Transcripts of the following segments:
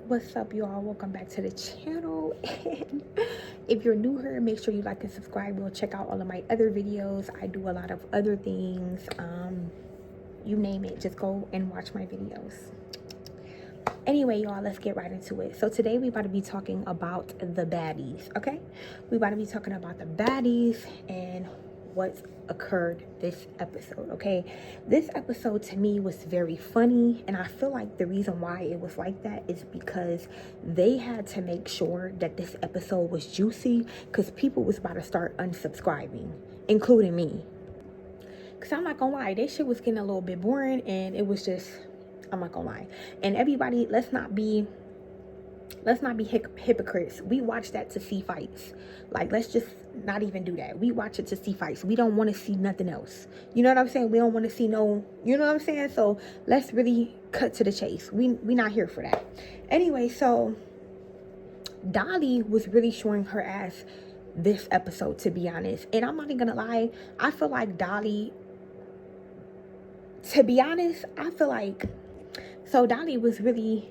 What's up, y'all? Welcome back to the channel. And if you're new here, make sure you like and subscribe. We'll check out all of my other videos. I do a lot of other things. You name it, just go and watch my videos. Anyway, y'all, let's get right into it. So today we about to be talking about the baddies, okay? We about to be talking about the baddies and what's occurred this episode, okay? This episode to me was very funny, and I feel like the reason why it was like that is because they had to make sure that this episode was juicy, because people was about to start unsubscribing, including me. Because I'm not gonna lie, this shit was getting a little bit boring, and it was just, I'm not gonna lie. And everybody, let's not be hypocrites. We watch that to see fights. Like, let's just not even do that. We watch it to see fights. We don't want to see nothing else. You know what I'm saying? We don't want to see no, you know what I'm saying? So let's really cut to the chase. We not here for that. Anyway, so Dolly was really showing her ass this episode, to be honest. And I'm not even gonna lie, I feel like Dolly, to be honest, I feel like, so Dolly was really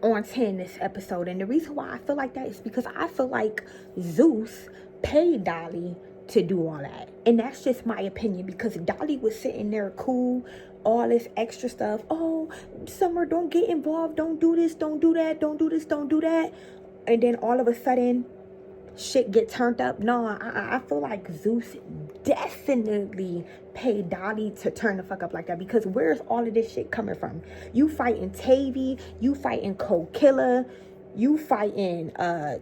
on 10 this episode, and the reason why I feel like that is because I feel like Zeus paid Dolly to do all that, and that's just my opinion, because Dolly was sitting there cool, all this extra stuff. Oh, Summer, don't get involved, don't do this, don't do that, don't do this, don't do that, and then all of a sudden shit get turned up. No, I feel like Zeus definitely paid Dolly to turn the fuck up like that, because where's all of this shit coming from? You fighting Tavy, you fighting Cold Killer, you fighting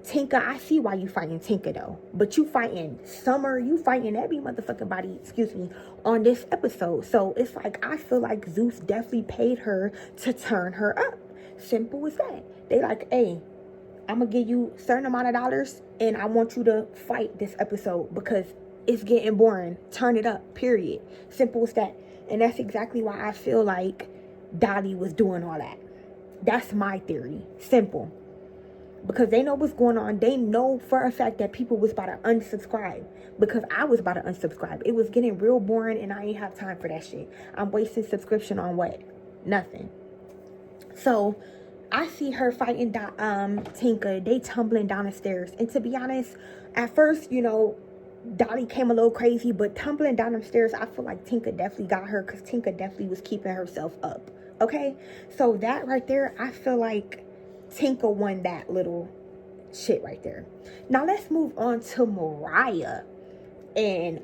Tinka. I see why you fighting Tinka though, but you fighting Summer, you fighting every motherfucking body, excuse me, on this episode. So it's like, I feel like Zeus definitely paid her to turn her up. Simple as that. They like, hey, I'm gonna give you a certain amount of dollars, and I want you to fight this episode because it's getting boring. Turn it up, period. Simple as that. And that's exactly why I feel like Dolly was doing all that. That's my theory. Simple. Because they know what's going on. They know for a fact that people was about to unsubscribe, because I was about to unsubscribe. It was getting real boring, and I ain't have time for that shit. I'm wasting subscription on what? Nothing. So I see her fighting Tinka. They tumbling down the stairs. And to be honest, at first, you know, Dolly came a little crazy, but tumbling down the stairs, I feel like Tinka definitely got her, because Tinka definitely was keeping herself up. Okay? So that right there, I feel like Tinka won that little shit right there. Now let's move on to Mariah and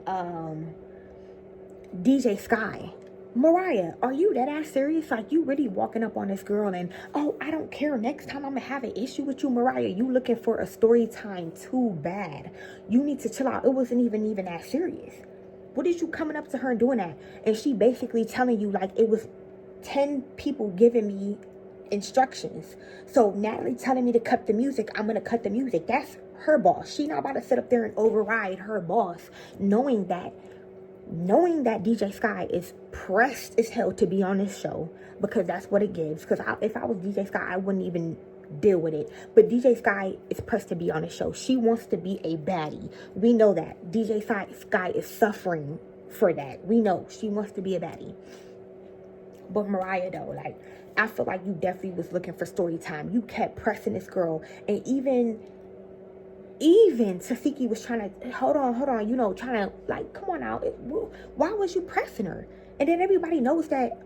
DJ Sky. Mariah, are you that ass serious? Like, you really walking up on this girl and, oh, I don't care, next time I'm gonna have an issue with you, Mariah. You looking for a story time too bad. You need to chill out. It wasn't even that serious. What is you coming up to her and doing that? And she basically telling you like it was 10 people giving me instructions. So Natalie telling me to cut the music, I'm gonna cut the music. That's her boss. She not about to sit up there and override her boss, knowing that DJ Sky is pressed as hell to be on this show, because that's what it gives. Because if I was DJ Sky, I wouldn't even deal with it. But DJ Sky is pressed to be on the show. She wants to be a baddie. We know that. DJ Sky is suffering for that. We know she wants to be a baddie. But Mariah though, like, I feel like you definitely was looking for story time. You kept pressing this girl, and even Tasiki was trying to, hold on, you know, trying to, like, come on out. Why was you pressing her? And then everybody knows that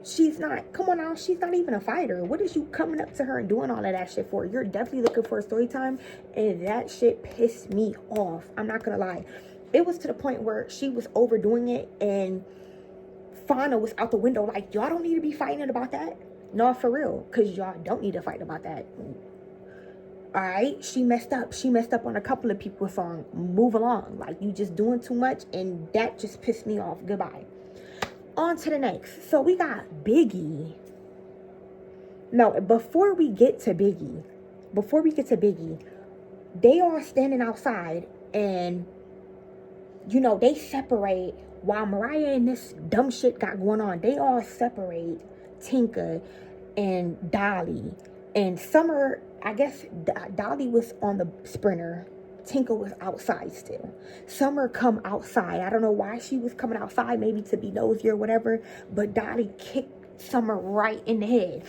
she's not, come on out, she's not even a fighter. What is you coming up to her and doing all of that shit for? You're definitely looking for a story time, and that shit pissed me off. I'm not gonna lie. It was to the point where she was overdoing it, and Fauna was out the window like, y'all don't need to be fighting about that. No, for real, because y'all don't need to fight about that. All right, she messed up. She messed up on a couple of people's songs. Move along. Like, you just doing too much, and that just pissed me off. Goodbye. On to the next. So we got Biggie. No, before we get to Biggie, they are standing outside, and, you know, they separate while Mariah and this dumb shit got going on. They all separate Tinka and Dolly. And Summer, I guess Dolly was on the sprinter. Tinka was outside still. Summer come outside. I don't know why she was coming outside, maybe to be nosy or whatever, but Dolly kicked Summer right in the head.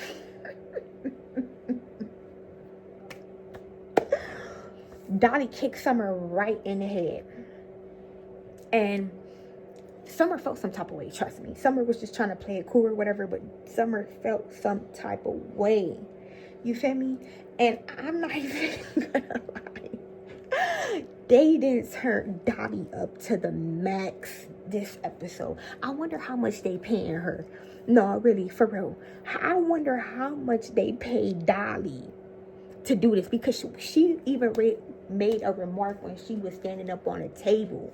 Dolly kicked Summer right in the head. And Summer felt some type of way, trust me. Summer was just trying to play it cool or whatever, but Summer felt some type of way. You feel me? And I'm not even gonna lie. They didn't turn Dolly up to the max this episode. I wonder how much they paying her. No, really, for real. I wonder how much they paid Dolly to do this, because she even made a remark when she was standing up on a table.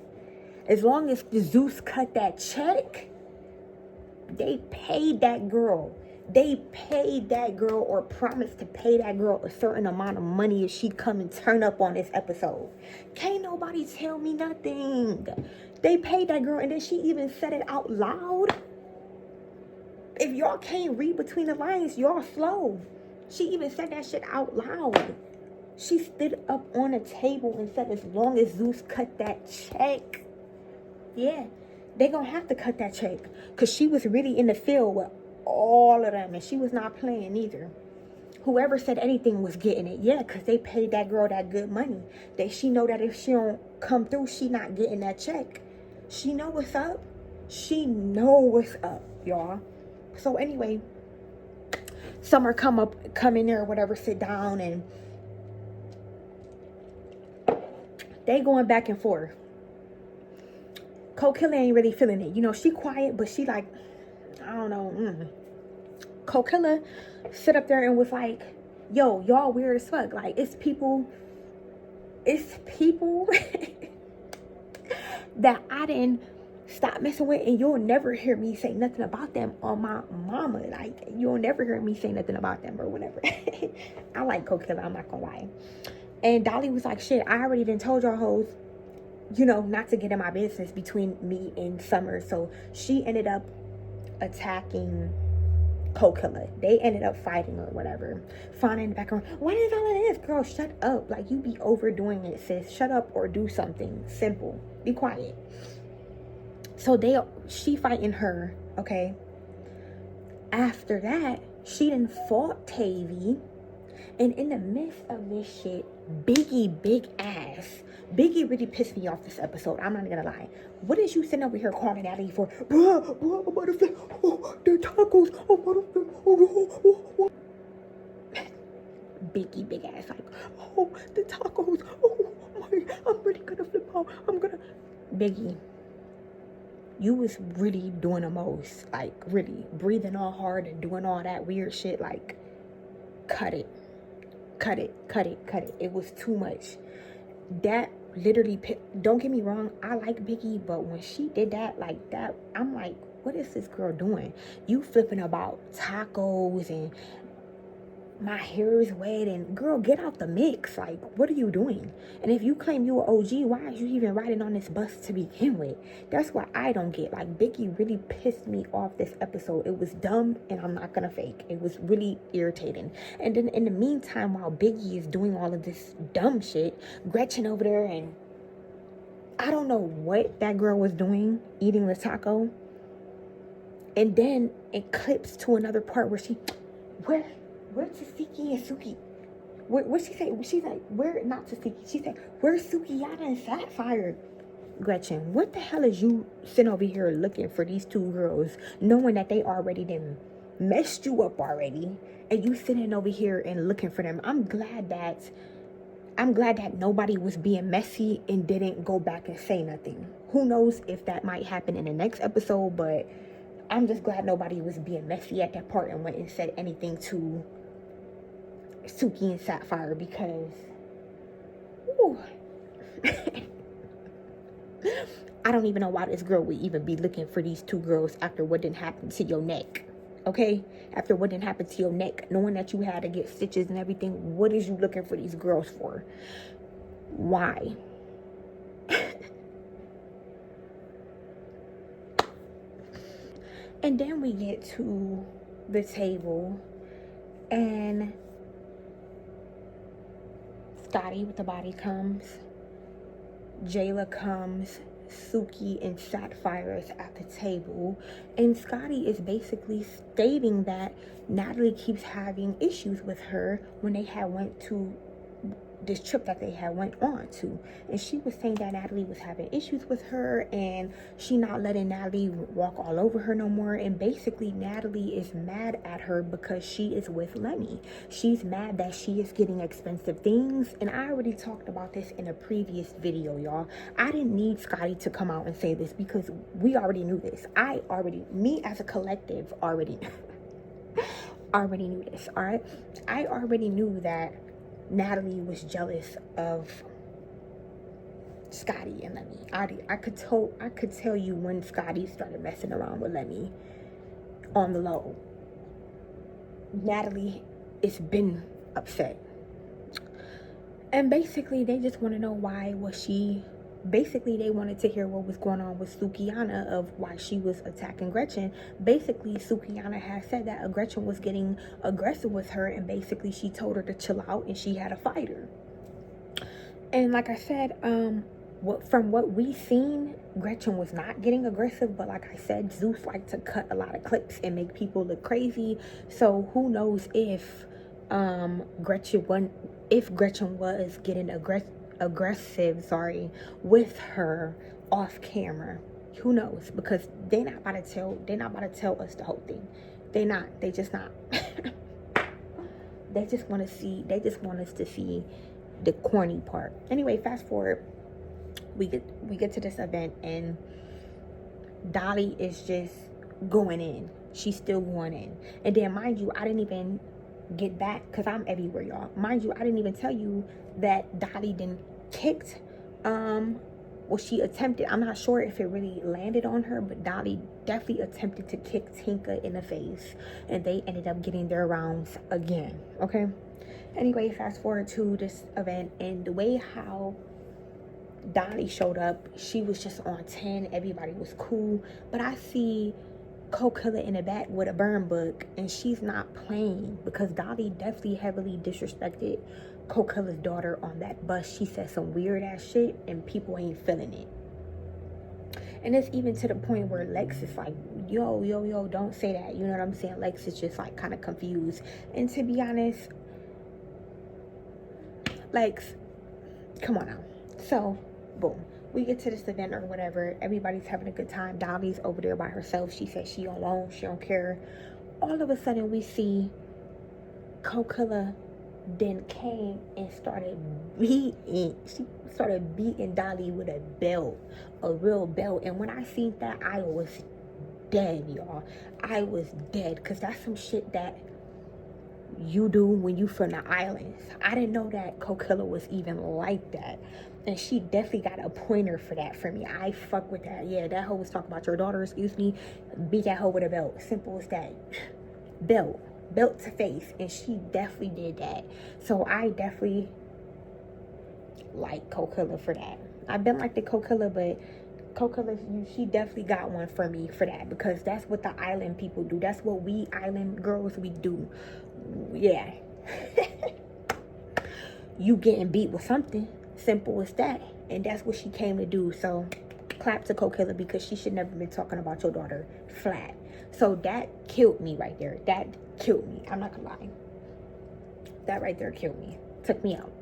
As long as the Zeus cut that check, they paid that girl. They paid that girl, or promised to pay that girl a certain amount of money if she come and turn up on this episode. Can't nobody tell me nothing. They paid that girl, and then she even said it out loud. If y'all can't read between the lines, y'all slow. She even said that shit out loud. She stood up on a table and said, as long as Zeus cut that check, yeah, they gonna have to cut that check. Because she was really in the field with all of them, and she was not playing either. Whoever said anything was getting it. Yeah, because they paid that girl that good money. She know that if she don't come through, she not getting that check. She know what's up. She know what's up, y'all. So anyway, Summer come in there or whatever, sit down, and they going back and forth. Kokilla ain't really feeling it. You know, she quiet, but she like, I don't know. Kokilla sit up there and was like, yo, y'all weird as fuck. Like, it's people that I didn't stop messing with, and you'll never hear me say nothing about them on my mama. Like, you'll never hear me say nothing about them or whatever. I like Kokilla, I'm not gonna lie. And Dolly was like, shit, I already done told y'all hoes, you know, not to get in my business between me and Summer. So she ended up attacking Kokilla. They ended up fighting or whatever. Fauna in the background, what is all of this? Girl, shut up. Like, you be overdoing it, sis. Shut up or do something simple. Be quiet. So she fighting her, okay? After that, she done fought Tavy. And in the midst of this shit, Biggie, big ass. Biggie really pissed me off this episode. I'm not gonna lie. What is you sitting over here calling Natalie for? Bruh, I'm about to flip. Oh, the tacos. I'm about to flip. Oh. Biggie, big ass. Like, oh, the tacos. Oh, my. I'm really gonna flip out. Biggie, you was really doing the most. Like, really. Breathing all hard and doing all that weird shit. Like, cut it. It was too much. That literally, don't get me wrong, I like Biggie, but when she did that, like that, I'm like, what is this girl doing? You flipping about tacos and my hair is wet, and girl, get out the mix. Like, what are you doing? And if you claim you an OG, why are you even riding on this bus to begin with? That's what I don't get. Like, Biggie really pissed me off this episode. It was dumb, and I'm not gonna fake. It was really irritating. And then in the meantime, while Biggie is doing all of this dumb shit, Gretchen over there, and I don't know what that girl was doing, eating the taco. And then it clips to another part where where's Tasiki and Suki? What'd she say? She's like, not Tasiki. She said, where's Sukiyata and Sapphire? Gretchen, what the hell is you sitting over here looking for these two girls, knowing that they already done messed you up already, and you sitting over here and looking for them? I'm glad that nobody was being messy and didn't go back and say nothing. Who knows if that might happen in the next episode, but I'm just glad nobody was being messy at that part and went and said anything to Suki and Sapphire, because I don't even know why this girl would even be looking for these two girls after what didn't happen to your neck. Okay? After what didn't happen to your neck, knowing that you had to get stitches and everything, what is you looking for these girls for? Why? And then we get to the table, and Scotty with the body comes, Jayla comes, Suki and Sapphire is at the table, and Scotty is basically stating that Natalie keeps having issues with her when they had went to this trip that they had went on to. And she was saying that Natalie was having issues with her, and she not letting Natalie walk all over her no more. And basically Natalie is mad at her because she is with Lenny. She's mad that she is getting expensive things. And I already talked about this in a previous video, y'all. I didn't need Scotty to come out and say this because we already knew this. Me as a collective already knew this. All right, I already knew that Natalie was jealous of Scotty and Lemmy. I could tell you when Scotty started messing around with Lemmy on the low. Natalie has been upset, and basically they just want to know why was she. Basically, they wanted to hear what was going on with Sukiyana of why she was attacking Gretchen. Basically, Sukiyana had said that Gretchen was getting aggressive with her, and basically she told her to chill out and she had to fight her. And like I said, from what we seen, Gretchen was not getting aggressive, but like I said, Zeus liked to cut a lot of clips and make people look crazy. So who knows if Gretchen was getting aggressive with her off camera. Who knows? Because they're not about to tell us the whole thing. They just not. They just want us to see the corny part. Anyway, fast forward, we get to this event, and Dolly is just going in. She's still going in. And then mind you, I didn't even get back because I'm everywhere, y'all. Mind you, I didn't even tell you that Dolly then kicked she attempted. I'm not sure if it really landed on her, but Dolly definitely attempted to kick Tinka in the face, and they ended up getting their rounds again. Okay, anyway, fast forward to this event, and the way how Dolly showed up, she was just on 10. Everybody was cool, but I see Coquilla in the back with a burn book, and she's not playing because Dolly definitely heavily disrespected Coquilla's daughter on that bus. She said some weird ass shit, and people ain't feeling it. And it's even to the point where Lex is like, yo, don't say that. You know what I'm saying? Lex is just like kind of confused. And to be honest, Lex, come on now. So, boom. We get to this event or whatever. Everybody's having a good time. Dolly's over there by herself. She says she alone. She don't care. All of a sudden, we see Coquilla then came and started beating. She started beating Dolly with a belt, a real belt. And when I seen that, I was dead, y'all. I was dead, because that's some shit that you do when you from the islands. I didn't know that Coquilla was even like that. And she definitely got a pointer for that for me. I fuck with that. Yeah, that hoe was talking about your daughter, excuse me. Beat that hoe with a belt. Simple as that. Belt to face. And she definitely did that. So I definitely like Coquilla for that. I've been like the Coquilla, but Coquilla, she definitely got one for me for that. Because that's what the island people do. That's what we island girls, we do. Yeah. You getting beat with something. Simple as that. And that's what she came to do. So clap to Coquilla, because she should never be talking about your daughter flat. So that killed me right there. That killed me. I'm not gonna lie. That right there killed me. Took me out.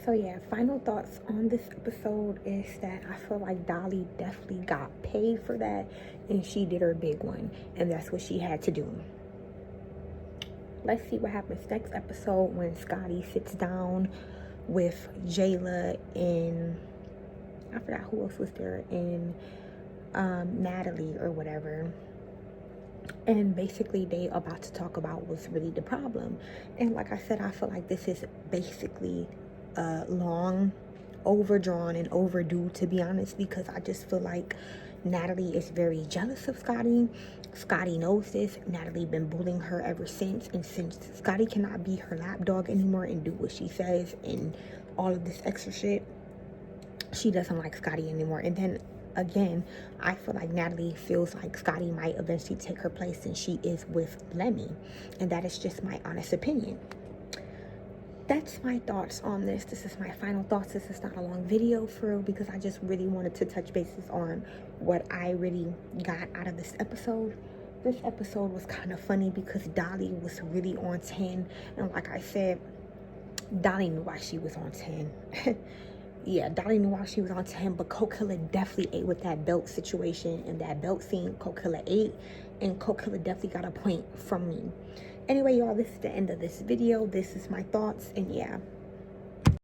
So yeah, final thoughts on this episode is that I feel like Dolly definitely got paid for that, and she did her big one, and that's what she had to do. Let's see what happens next episode when Scotty sits down with Jayla and I forgot who else was there, and Natalie or whatever. And basically they about to talk about what's really the problem. And like I said, I feel like this is basically long, overdrawn, and overdue, to be honest, because I just feel like Natalie is very jealous of Scotty. Scotty knows this. Natalie been bullying her ever since, and since Scotty cannot be her lapdog anymore and do what she says and all of this extra shit, she doesn't like Scotty anymore. And then again, I feel like Natalie feels like Scotty might eventually take her place, and she is with Lemmy, and that is just my honest opinion. That's my thoughts on this. This is my final thoughts. This is not a long video for real, because I just really wanted to touch bases on what I really got out of this episode. This episode was kind of funny because Dolly was really on 10, and like I said, Dolly knew why she was on 10. Yeah, Dolly knew why she was on 10, but Coquilla definitely ate with that belt situation and that belt scene. Coquilla ate, and Coquilla definitely got a point from me. Anyway, y'all, this is the end of this video. This is my thoughts, and yeah.